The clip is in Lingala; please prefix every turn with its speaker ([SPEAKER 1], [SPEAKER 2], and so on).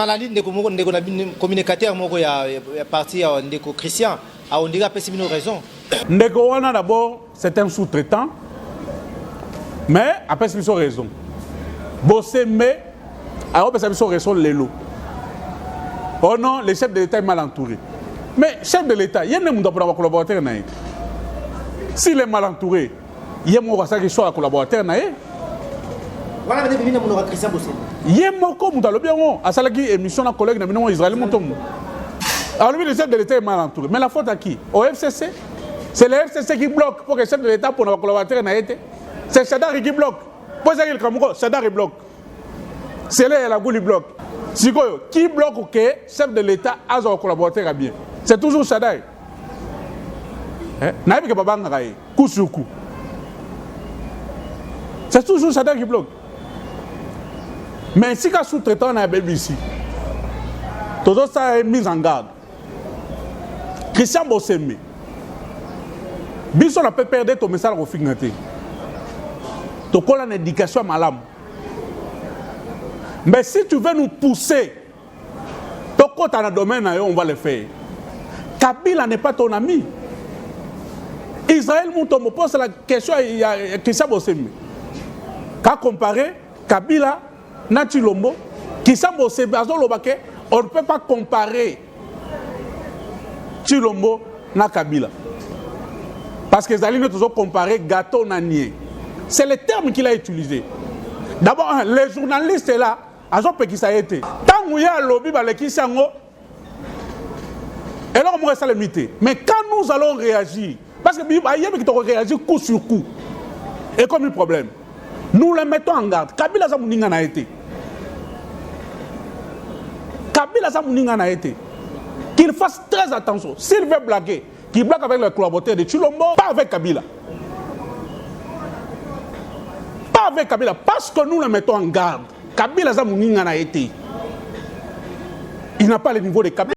[SPEAKER 1] Malali ndeko na communicateur moko ya parti ndeko Christian a ondiga pesi bino raison.
[SPEAKER 2] Ndeko wana d'abord c'est un sous-traitant mais après c'est une raison. Bossé mais alors c'est une raison lelo. Oh non, le chef de l'État est mal entouré. Mais chef de l'État, il y a un monde pour collaborateur naïe. S'il est mal entouré, il y a un monde qui soit collaborateur naïe.
[SPEAKER 1] Voilà, vous avez vu Christian Bossé.
[SPEAKER 2] Il y a un monde qui bien à Salaki émission d'un collègue de Israël Moutom. Alors lui, le chef de l'État est mal entouré. Mais la faute à qui? Au FCC. C'est le FCC qui bloque pour que le chef de l'État pour nos collaborateurs naïe. C'est Chadar qui bloque. Pour ça, Chadar bloque. C'est là la goule bloque. Qui bloque que le chef de l'État a un collaborateur à bien? C'est toujours Chadar. Naïb que Baba Ngaï, coup sur coup. C'est toujours Chadar qui bloque. Mais si un sous-traitant a un ici, tout ça est mis en garde. Christian Bosseme, Bisson a pu perdre ton message au fignaté. Tu as une éducation malade. Mais si tu veux nous pousser, ton côté dans le domaine, on va le faire. Kabila n'est pas ton ami. Israël Moutom pose la question à Christian Bosseme. Quand comparer Kabila, Nati Lombo, Christian Bosseme, on ne peut pas comparer Chilombo na Kabila. Parce que Zali ne toujours comparer gâteau nanier. C'est le terme qu'il a utilisé. D'abord, les journalistes là, ils ont qui ça a été. Tant qu'il y a lobby, et là on reste à limiter. Mais quand nous allons réagir, parce que il y a qui réagir coup sur coup, et comme un problème, nous les mettons en garde. Kabila Zamouninga n'a été. Kabila Zamouninga n'a été. Qu'il fasse très attention. S'il veut blaguer, qu'il blague avec le collaborateur de Chilombo, pas avec Kabila. Pas avec Kabila, parce que nous le mettons en garde. Kabila Zamouninga n'a été. Il n'a pas le niveau de Kabila.